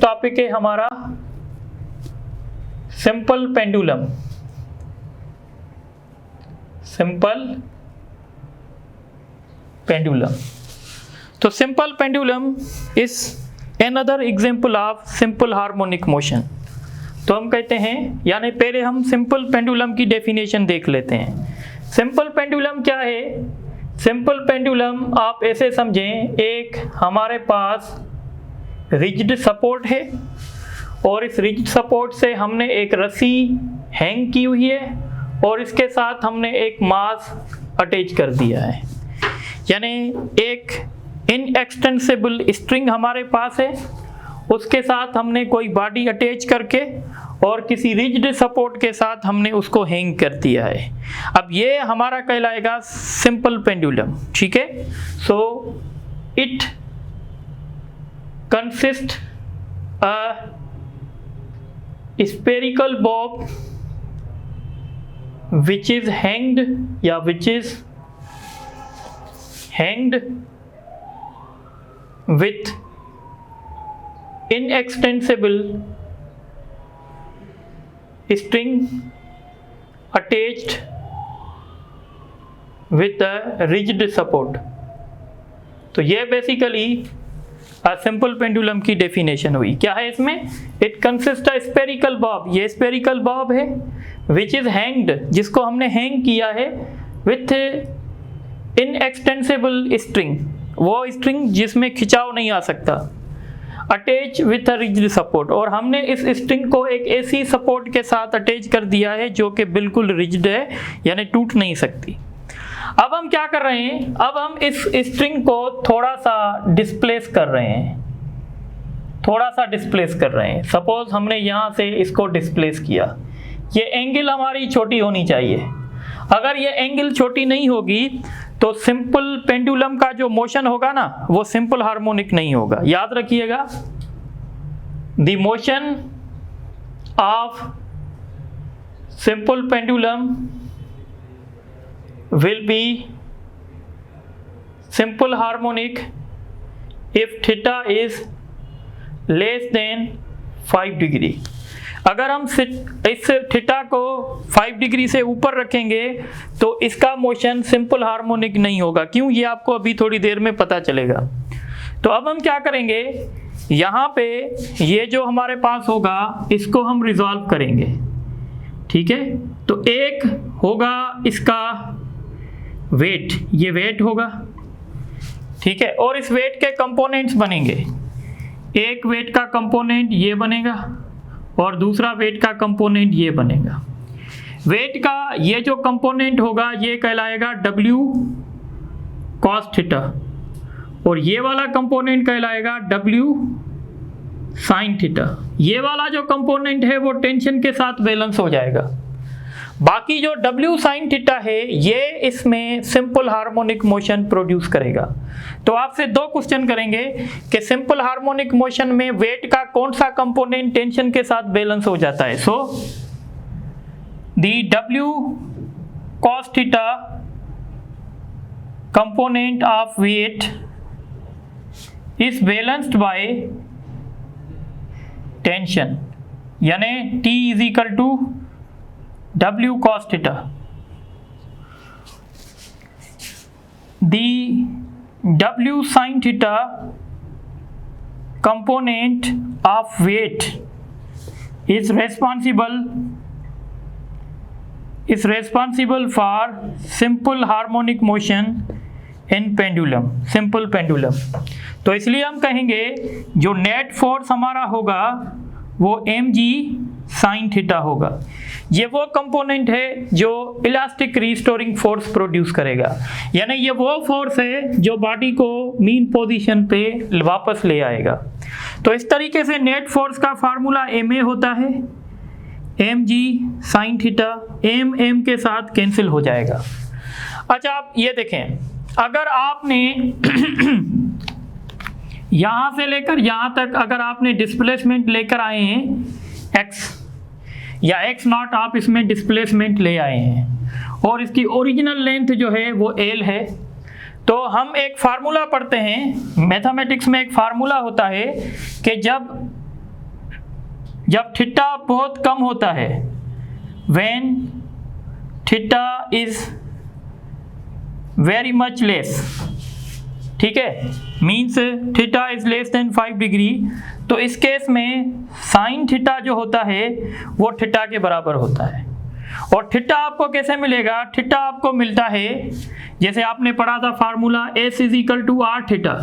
Topic है हमारा simple pendulum. Simple pendulum, तो simple pendulum is another example of simple harmonic motion. तो हम कहते हैं, यानी पहले हम सिंपल पेंडुलम की डेफिनेशन देख लेते हैं। सिंपल पेंडुलम क्या है? सिंपल पेंडुलम आप ऐसे समझें, एक हमारे पास रिजिड सपोर्ट है और इस रिजिड सपोर्ट से हमने एक रस्सी हैंग की हुई है और इसके साथ हमने एक मास अटैच कर दिया है। यानी एक इनएक्सटेंसिबल स्ट्रिंग हमारे पास है, उसके साथ हमने कोई बॉडी अटैच करके और किसी रिजिड सपोर्ट के साथ हमने उसको हैंग कर दिया है। अब ये हमारा कहलाएगा सिंपल पेंडुलम, ठीक है। So it consist a spherical bob which is hanged with inextensible string attached with a rigid support। तो ये बेसिकली सिंपल पेंडुलम की डेफिनेशन हुई। क्या है इसमें? It consist a spherical Bob, ये स्फेरिकल बॉब है, विच इज हैंग्ड, जिसको हमने हैंग किया है विथ इनएक्सटेंसिबल स्ट्रिंग, वो स्ट्रिंग जिसमें खिंचाव नहीं आ सकता, attach with a rigid support, और हमने इस स्ट्रिंग को एक ऐसी सपोर्ट के साथ अटैच कर दिया है जो कि बिल्कुल रिजिड है, यानी टूट नहीं सकती। अब हम क्या कर रहे हैं? अब हम इस स्ट्रिंग को थोड़ा सा डिस्प्लेस कर रहे हैं, सपोज हमने यहाँ से इसको डिस्प्लेस किया, ये एंगल हमारी छोटी होनी चाहिए। अगर ये एंगल छोटी नहीं होगी तो सिंपल पेंडुलम का जो मोशन होगा ना, वो सिंपल हार्मोनिक नहीं होगा। याद रखिएगा, the motion of simple pendulum will be simple harmonic if theta is less than 5 degree. अगर हम इस थीटा को 5 डिग्री से ऊपर रखेंगे तो इसका मोशन सिंपल हार्मोनिक नहीं होगा। क्यों? ये आपको अभी थोड़ी देर में पता चलेगा। तो अब हम क्या करेंगे, यहाँ पे ये जो हमारे पास होगा इसको हम रिजॉल्व करेंगे, ठीक है। तो एक होगा इसका वेट, ये वेट होगा, ठीक है, और इस वेट के कंपोनेंट्स बनेंगे। एक वेट का कंपोनेंट ये बनेगा और दूसरा वेट का कंपोनेंट ये बनेगा। वेट का ये जो कंपोनेंट होगा ये कहलाएगा W cos थीटा और ये वाला कंपोनेंट कहलाएगा W sin थीटा। ये वाला जो कंपोनेंट है वो टेंशन के साथ बैलेंस हो जाएगा। बाकी जो W sin थीटा है ये इसमें सिंपल हार्मोनिक मोशन प्रोड्यूस करेगा। तो आपसे दो क्वेश्चन करेंगे कि सिंपल हार्मोनिक मोशन में वेट का कौन सा कंपोनेंट टेंशन के साथ बैलेंस हो जाता है। So the W cos theta component of weight is balanced by tension, यानी T is equal to W cos theta। The W sin theta component of weight is responsible for simple harmonic motion in pendulum, simple pendulum। तो इसलिए हम कहेंगे जो net force हमारा होगा वो mg sin theta होगा। ये वो कंपोनेंट है जो इलास्टिक रिस्टोरिंग फोर्स प्रोड्यूस करेगा, यानी ये वो फोर्स है जो बॉडी को मीन पोजीशन पे वापस ले आएगा। तो इस तरीके से नेट फोर्स का फार्मूला ma होता है mg sin थीटा, m के साथ कैंसिल हो जाएगा। अच्छा, आप ये देखें, अगर आपने यहाँ से लेकर यहाँ तक अगर आपने डिस्प्लेसमेंट लेकर आए हैं x या x नॉट, आप इसमें डिस्प्लेसमेंट ले आए हैं और इसकी ओरिजिनल लेंथ जो है वो l है, तो हम एक फार्मूला पढ़ते हैं मैथमेटिक्स में। एक फार्मूला होता है कि जब जब थीटा बहुत कम होता है, when theta is very much less, ठीक है, means theta is less than 5 degree, तो इस केस में साइन थीटा जो होता है वो थीटा के बराबर होता है। और थीटा आपको कैसे मिलेगा? थीटा आपको मिलता है, जैसे आपने पढ़ा था formula S is equal to R theta,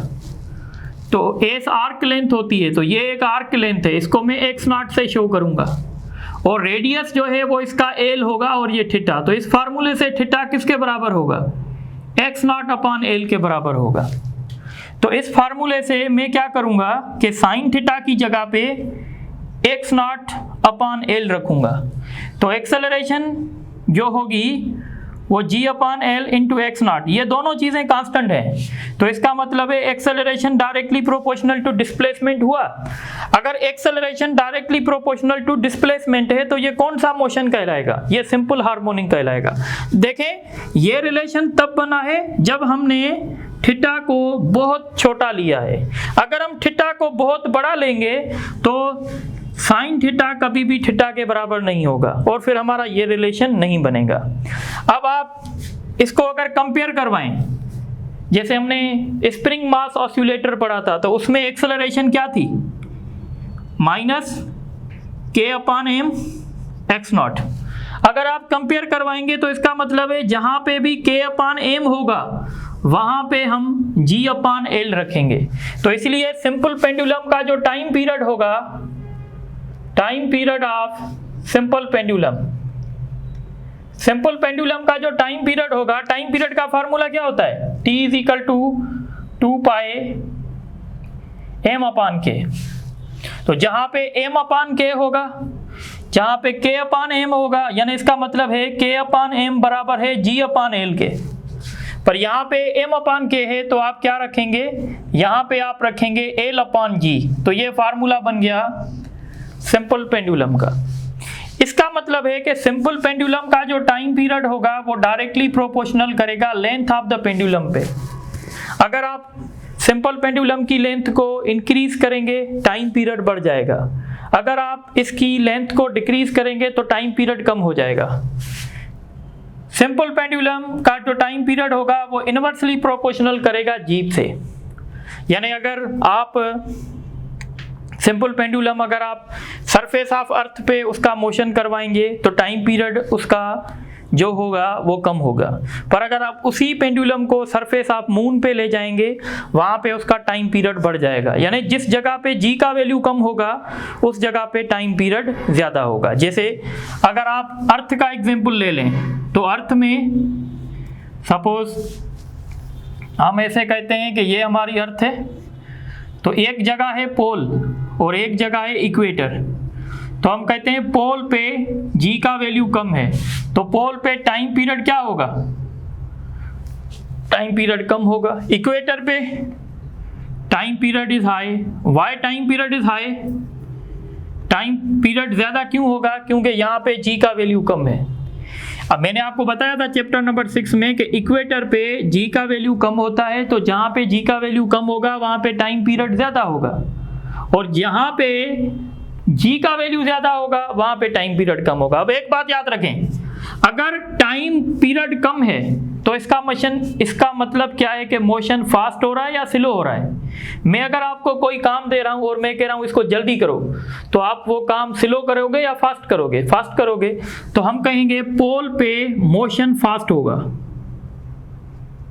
तो एस आर्क लेंथ होती है, तो ये एक आर्क लेंथ है, इसको मैं एक्स नॉट से शो करूंगा, और रेडियस जो है वो इसका एल होगा और ये थीटा, तो इस फार्मूले से थीटा किसके बराबर होगा? एक्स नॉट अपॉन एल के बराबर होगा। तो इस फार्मूले से मैं क्या करूंगा कि साइन थीटा की जगह पे एक्स नॉट अपॉन एल रखूंगा, तो एक्सेलरेशन जो होगी वो g upon L into x naught, ये दोनों चीज़ें कांस्टेंट हैं, तो इसका मतलब है acceleration directly proportional to displacement हुआ। अगर acceleration directly proportional to displacement है तो ये कौन सा मोशन कहलाएगा? ये सिंपल हार्मोनिक कहलाएगा। देखें, ये रिलेशन तब बना है जब हमने थीटा को बहुत छोटा लिया है। अगर हम थीटा को बहुत बड़ा लेंगे तो साइन थीटा कभी भी थीटा के बराबर नहीं होगा और फिर हमारा ये रिलेशन नहीं बनेगा। अब आप इसको अगर कंपेयर करवाएं, जैसे हमने स्प्रिंग मास ऑसिलेटर पढ़ा था, तो उसमें एक्सेलरेशन क्या थी? माइनस के अपॉन एम एक्स नॉट। अगर आप कंपेयर करवाएंगे तो इसका मतलब है जहां पे भी के अपॉन एम होगा वहां पे हम जी अपॉन एल रखेंगे। तो इसलिए सिंपल पेंडुलम का जो टाइम पीरियड होगा, time period of simple pendulum, simple pendulum का जो टाइम पीरियड होगा, टाइम पीरियड का फार्मूला क्या होता है? T is equal to 2 pi M upon K. तो जहां पे एम अपॉन के होगा, जहां पे के अपॉन एम होगा, यानी इसका मतलब है के अपॉन एम बराबर है जी अपॉन एल के। पर यहाँ पे एम अपॉन के है तो आप क्या रखेंगे? यहाँ पे आप रखेंगे एल अपॉन जी। तो ये फार्मूला बन गया सिंपल पेंडुलम का। इसका मतलब है कि सिंपल पेंडुलम का जो टाइम पीरियड होगा वो डायरेक्टली प्रोपोर्शनल करेगा लेंथ ऑफ द पेंडुलम पे। अगर आप सिंपल पेंडुलम की लेंथ को इंक्रीज करेंगे टाइम पीरियड बढ़ जाएगा, अगर आप इसकी लेंथ को डिक्रीज करेंगे तो टाइम पीरियड कम हो जाएगा। सिंपल पेंडुलम का जो टाइम पीरियड होगा वो इनवर्सली प्रोपोर्शनल करेगा जीप से। यानी अगर आप सिंपल पेंडुलम अगर आप सरफेस ऑफ अर्थ पे उसका मोशन करवाएंगे तो टाइम पीरियड उसका जो होगा वो कम होगा, पर अगर आप उसी पेंडुलम को सरफेस ऑफ मून पे ले जाएंगे वहाँ पे उसका टाइम पीरियड बढ़ जाएगा। यानी जिस जगह पे जी का वैल्यू कम होगा उस जगह पे टाइम पीरियड ज़्यादा होगा। जैसे अगर आप अर्थ का एग्जाम्पल ले लें तो अर्थ में सपोज हम ऐसे कहते हैं कि ये हमारी अर्थ है, तो एक जगह है पोल और एक जगह है इक्वेटर, तो हम कहते हैं पोल पे जी का वैल्यू कम है तो पोल पे टाइम पीरियड क्या होगा? टाइम पीरियड कम होगा। इक्वेटर पे time period is high. Why time period is high? Time period ज़्यादा क्यों होगा? क्योंकि यहाँ पे जी का वैल्यू कम है। अब मैंने आपको बताया था चैप्टर नंबर 6 में कि इक्वेटर पे जी का वैल्यू कम होता है, तो जहाँ पे जी का वैल्यू कम होगा वहाँ पे टाइम पीरियड ज़्यादा होगा, और जहाँ पे जी का वैल्यू ज़्यादा होगा वहाँ पे टाइम पीरियड कम होगा। अब एक बात याद रखें, अगर टाइम पीरियड कम है तो इसका मतलब क्या है कि मोशन फास्ट हो रहा है या स्लो हो रहा है। मैं अगर आपको कोई काम दे रहा हूँ और मैं कह रहा हूँ इसको जल्दी करो, तो आप वो काम स्लो करोगे या फास्ट करोगे? फास्ट करोगे। तो हम कहेंगे पोल पे मोशन फास्ट होगा।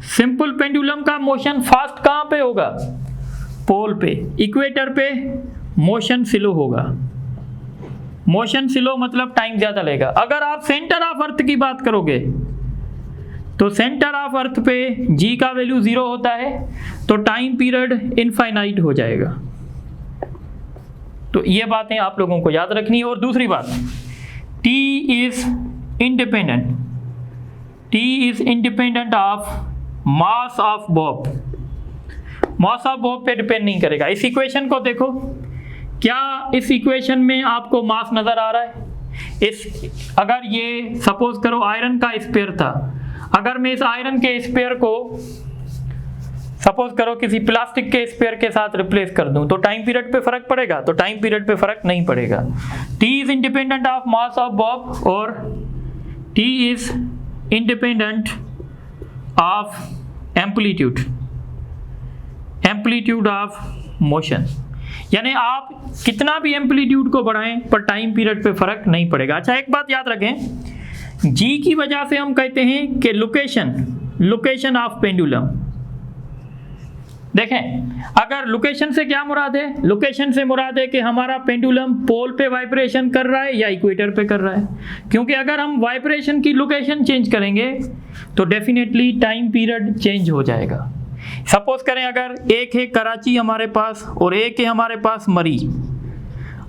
सिंपल पेंडुलम का मोशन फास्ट कहाँ पे होगा? पोल पे। इक्वेटर पे मोशन स्लो होगा। मोशन स्लो मतलब टाइम ज़्यादा लगेगा। अगर आप सेंटर ऑफ अर्थ की बात करोगे तो सेंटर ऑफ अर्थ पे जी का वैल्यू 0 होता है तो टाइम पीरियड इनफाइनाइट हो जाएगा। तो ये बातें आप लोगों को याद रखनी है। और दूसरी बात, T is independent of mass of bob. Mass of Bob पे डिपेंड नहीं करेगा। इस इक्वेशन को देखो, क्या इस इक्वेशन में आपको मास नज़र आ रहा है? अगर ये सपोज करो आयरन का स्पेयर था, अगर मैं इस आयरन के स्पेयर को सपोज करो किसी प्लास्टिक के स्फीयर के साथ रिप्लेस कर दूं तो टाइम पीरियड पे फर्क पड़ेगा? तो टाइम पीरियड पे फर्क नहीं पड़ेगा। T is independent of mass of bob और T is independent of amplitude of motion. यानी आप कितना भी एम्पलीट्यूड को बढ़ाएं पर टाइम पीरियड पे फर्क नहीं पड़ेगा। अच्छा, एक बात याद रखें, जी की वजह से हम कहते हैं कि लोकेशन ऑफ पेंडुलम। देखें, अगर लोकेशन से क्या मुराद है? लोकेशन से मुराद है कि हमारा पेंडुलम पोल पे वाइब्रेशन कर रहा है या इक्वेटर पे कर रहा है, क्योंकि अगर हम वाइब्रेशन की लोकेशन चेंज करेंगे तो डेफिनेटली टाइम पीरियड चेंज हो जाएगा। सपोज करें अगर एक है कराची हमारे पास और एक है हमारे पास मरी।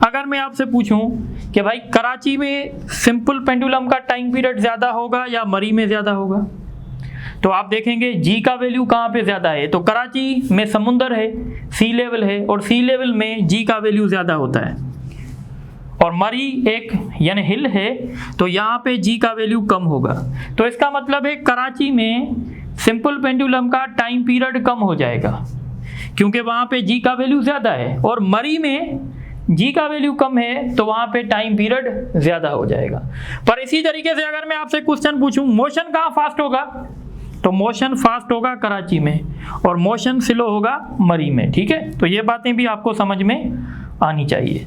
अगर मैं आपसे पूछूं कि भाई कराची में सिंपल पेंडुलम का टाइम पीरियड ज़्यादा होगा या मरी में ज़्यादा होगा, तो आप देखेंगे जी का वैल्यू कहाँ पे ज़्यादा है। तो कराची में समुंदर है, सी लेवल है, और सी लेवल में जी का वैल्यू ज़्यादा होता है। और मरी एक यानी हिल है तो यहाँ पे जी का वैल्यू कम होगा। तो इसका मतलब है कराची में सिंपल पेंडुलम का टाइम पीरियड कम हो जाएगा क्योंकि वहाँ पे जी का वैल्यू ज़्यादा है, और मरी में जी का वैल्यू कम है तो वहाँ पे टाइम पीरियड ज़्यादा हो जाएगा। पर इसी तरीके से अगर मैं आपसे क्वेश्चन पूछूं मोशन कहाँ फास्ट होगा, तो मोशन फास्ट होगा कराची में और मोशन स्लो होगा मरी में। ठीक है, तो ये बातें भी आपको समझ में आनी चाहिए।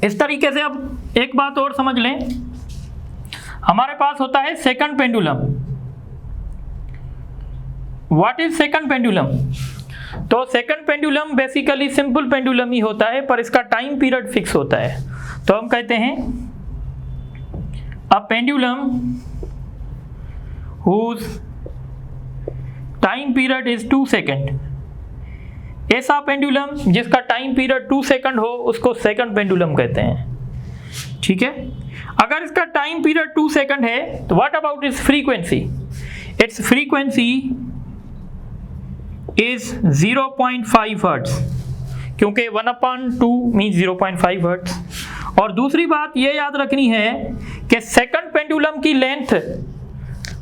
इस तरीके से अब एक बात और समझ लें, हमारे पास होता है second pendulum. What is second pendulum? तो second pendulum basically simple pendulum ही होता है पर इसका टाइम पीरियड फिक्स होता है। तो हम कहते हैं a pendulum whose time period is 2 second. ऐसा पेंडुलम जिसका टाइम पीरियड 2 सेकंड हो उसको सेकंड पेंडुलम कहते हैं। ठीक है, अगर इसका टाइम पीरियड 2 सेकंड है तो what about it's frequency? It's frequency is 0.5 hertz, क्योंकि 1/2 मीन्स 0.5 हर्ट्ज। और दूसरी बात ये याद रखनी है कि सेकंड पेंडुलम की लेंथ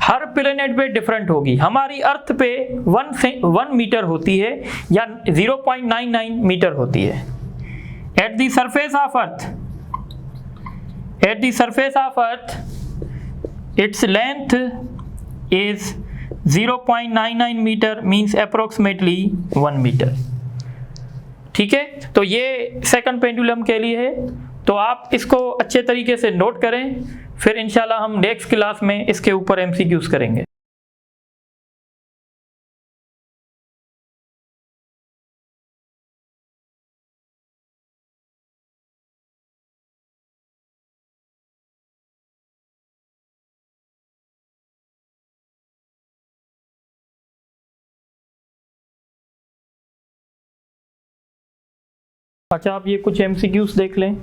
हर प्लेनेट पे डिफरेंट होगी। हमारी अर्थ पे 1 मीटर होती है या 0.99 मीटर होती है। At the surface of earth its length is 0.99 metre means approximately 1 metre. ठीक है, तो ये सेकंड पेंडुलम के लिए है, तो आप इसको अच्छे तरीके से नोट करें। फिर इंशाल्लाह हम नेक्स्ट क्लास में इसके ऊपर एमसीक्यूज करेंगे। अच्छा, आप ये कुछ एमसीक्यूज देख लें।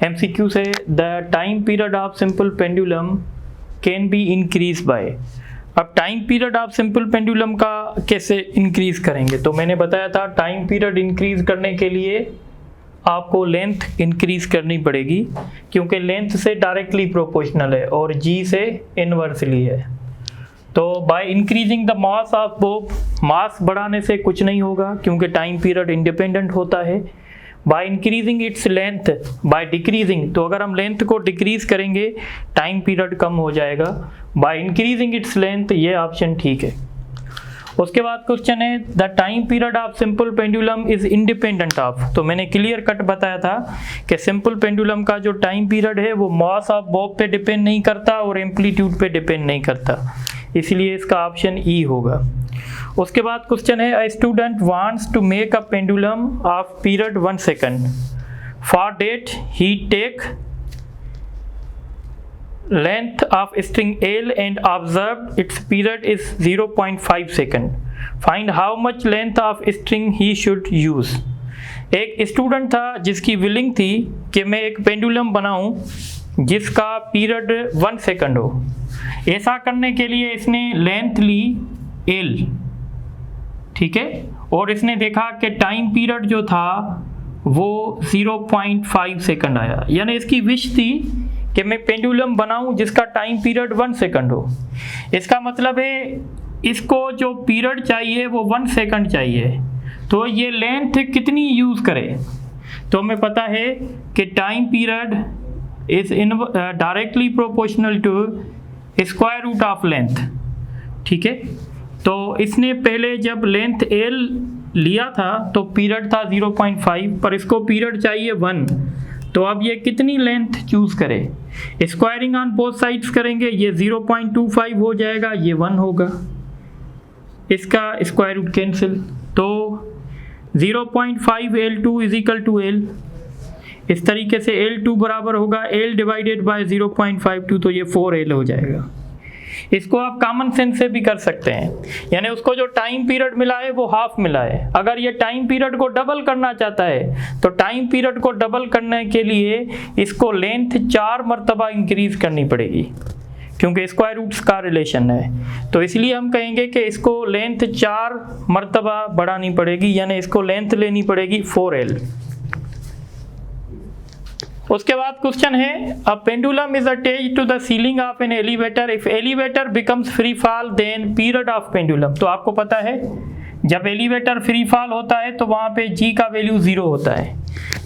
एमसीक्यू से the time period of simple pendulum can be increase by. अब time period of simple pendulum का कैसे इंक्रीज करेंगे? तो मैंने बताया था टाइम पीरियड इंक्रीज करने के लिए आपको लेंथ इंक्रीज करनी पड़ेगी, क्योंकि लेंथ से डायरेक्टली प्रोपोर्शनल है और जी से इनवर्सली है। तो by increasing the mass of bob, mass बढ़ाने से कुछ नहीं होगा क्योंकि टाइम पीरियड इंडिपेंडेंट होता है। By increasing its length, by decreasing, तो अगर हम लेंथ को डिक्रीज करेंगे टाइम पीरियड कम हो जाएगा। बाय इंक्रीजिंग इट्स लेंथ, ये ऑप्शन ठीक है। उसके बाद क्वेश्चन है the time period of simple pendulum is independent of. तो मैंने क्लियर कट बताया था कि सिंपल पेंडुलम का जो टाइम पीरियड है वो मास ऑफ बॉब पे डिपेंड नहीं करता और एम्पलीट्यूड पे डिपेंड नहीं करता, इसलिए इसका ऑप्शन ई होगा। उसके बाद क्वेश्चन है a student wants to make a pendulum of period 1 second. For that he take length of string L and observed its period is 0.5 second. Find how much length of string he should use. एक student था जिसकी willing थी कि मैं एक pendulum बनाऊं जिसका period 1 second हो। ऐसा करने के लिए इसने लेंथ ली L, ठीक है, और इसने देखा कि टाइम पीरियड जो था वो 0.5 सेकंड आया। यानी इसकी विश थी कि मैं पेंडुलम बनाऊं जिसका टाइम पीरियड 1 सेकंड हो। इसका मतलब है इसको जो पीरियड चाहिए वो 1 सेकंड चाहिए, तो ये लेंथ कितनी यूज़ करें? तो हमें पता है कि time period is directly proportional to square root of length. ठीक है, तो इसने पहले जब लेंथ एल लिया था तो पीरियड था 0.5, पर इसको पीरियड चाहिए 1, तो अब ये कितनी लेंथ चूज़ करे? स्क्वायरिंग ऑन बोथ साइड्स करेंगे, ये 0.25 हो जाएगा, ये 1 होगा, इसका स्क्वायर रूट कैंसिल, तो 0.5 L2 is equal to L। इस तरीके से L2 बराबर होगा L डिवाइडेड बाय 0.52, तो ये 4L हो जाएगा। इसको आप कॉमन सेंस से भी कर सकते हैं, यानी उसको जो टाइम पीरियड मिला है वो हाफ मिला है। अगर ये टाइम पीरियड को डबल करना चाहता है तो टाइम पीरियड को डबल करने के लिए इसको लेंथ 4 मरतबा इंक्रीज करनी पड़ेगी, क्योंकि स्क्वायर रूट्स का रिलेशन है। तो इसलिए हम कहेंगे कि इसको लेंथ 4 मरतबा बढ़ानी पड़ेगी, यानी इसको लेंथ लेनी पड़ेगी 4L। उसके बाद क्वेश्चन है, a pendulum is attached to the ceiling of an elevator, if elevator becomes free fall then period of pendulum. तो आपको पता है जब एलिवेटर फ्री फॉल होता है तो वहाँ पे g का वैल्यू 0 होता है,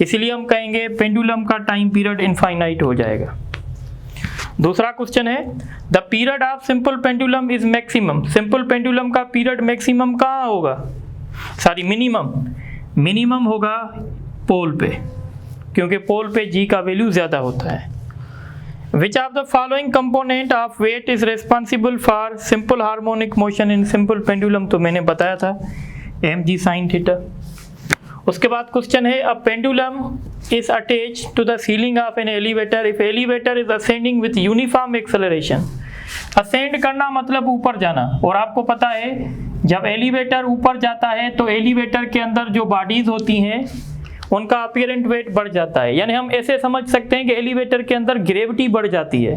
इसलिए हम कहेंगे पेंडुलम का टाइम पीरियड इनफाइनाइट हो जाएगा। दूसरा क्वेश्चन है, the period of simple pendulum is maximum. Simple pendulum का पीरियड मैक्सिमम कहाँ होगा? सॉरी, मिनिमम होगा पोल पे, क्योंकि पोल पे g का वैल्यू ज़्यादा होता है। Which of the following component of weight is responsible for simple harmonic motion in simple pendulum? तो मैंने बताया था mg sin थीटा। उसके बाद क्वेश्चन है, a pendulum is attach to the ceiling of an elevator if elevator is ascending with uniform acceleration. Ascend करना मतलब ऊपर जाना, और आपको पता है जब एलिवेटर ऊपर जाता है तो एलिवेटर के अंदर जो बॉडीज होती हैं उनका अपीरेंट वेट बढ़ जाता है, यानी हम ऐसे समझ सकते हैं कि एलिवेटर के अंदर ग्रेविटी बढ़ जाती है।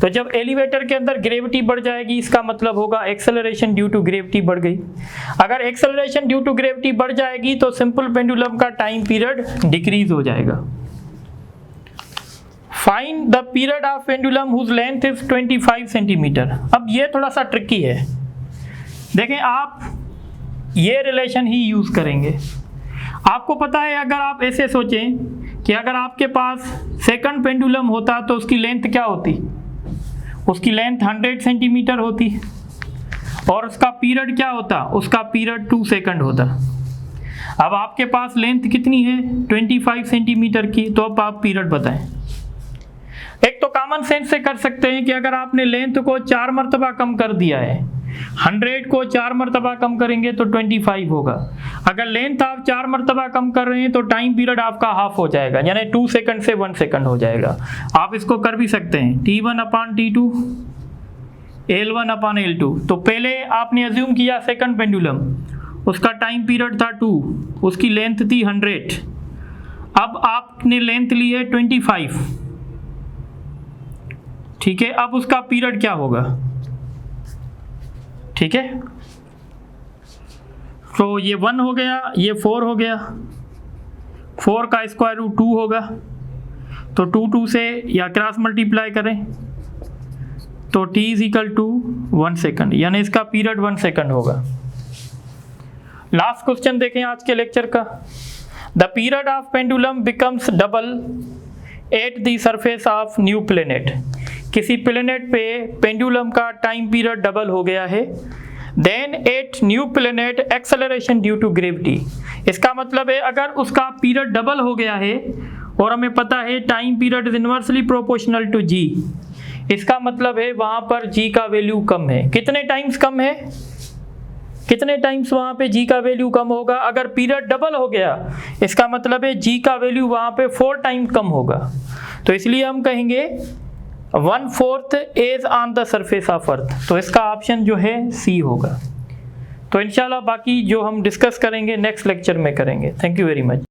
तो जब एलिवेटर के अंदर ग्रेविटी बढ़ जाएगी इसका मतलब होगा एक्सेलरेशन ड्यू टू ग्रेविटी बढ़ गई। अगर एक्सेलरेशन ड्यू टू ग्रेविटी बढ़ जाएगी तो सिंपल पेंडुलम का टाइम पीरियड डिक्रीज हो जाएगा। Find the period of pendulum whose length is 25 centimetre. अब ये थोड़ा सा ट्रिकी है, देखें आप ये रिलेशन ही यूज करेंगे। आपको पता है अगर आप ऐसे सोचें कि अगर आपके पास सेकंड पेंडुलम होता तो उसकी लेंथ क्या होती? उसकी लेंथ 100 सेंटीमीटर होती, और उसका पीरियड क्या होता? उसका पीरियड 2 सेकंड होता। अब आपके पास लेंथ कितनी है? 25 सेंटीमीटर की, तो अब आप पीरियड बताएं। एक तो कॉमन सेंस से कर सकते हैं कि अगर आपने लेंथ को 4 मरतबा कम कर दिया है, 100 को 4 मरतबा कम करेंगे तो 25 होगा। अगर लेंथ आप 4 मरतबा कम कर रहे हैं तो टाइम पीरियड आपका हाफ हो जाएगा, यानी 2 सेकंड से 1 सेकंड हो जाएगा। आप इसको कर भी सकते हैं T1/T2 L1/L2। तो पहले आपने अज्यूम किया सेकंड पेंडुलम, उसका टाइम पीरियड था 2, उसकी लेंथ थी 100। अब आपने लेंथ ली है 25, ठीक है। अब उसका पीरियड क्या होगा? ठीक है, तो ये 1 हो गया, ये 4 हो गया, 4 का स्क्वायर रूट 2 होगा, तो 2 से या क्रॉस मल्टीप्लाई करें तो t is equal to 1 second, यानी इसका पीरियड 1 सेकंड होगा। लास्ट क्वेश्चन देखें आज के लेक्चर का। The period of pendulum becomes double at the surface of new planet. किसी प्लेनेट पे पेंडुलम का टाइम पीरियड डबल हो गया है। Then at new planet acceleration due to gravity. इसका मतलब है अगर उसका पीरियड डबल हो गया है और हमें पता है time period is inversely proportional to g, इसका मतलब है वहाँ पर जी का वैल्यू कम है। कितने टाइम्स कम है? कितने टाइम्स वहाँ पे जी का वैल्यू कम होगा? अगर पीरियड डबल हो गया इसका मतलब है जी का वैल्यू वहाँ पे 4 टाइम कम होगा। तो इसलिए हम कहेंगे 1/4 as on the surface of earth. तो इसका ऑप्शन जो है सी होगा। तो इंशाल्लाह बाकी जो हम डिस्कस करेंगे नेक्स्ट लेक्चर में करेंगे। Thank you very much.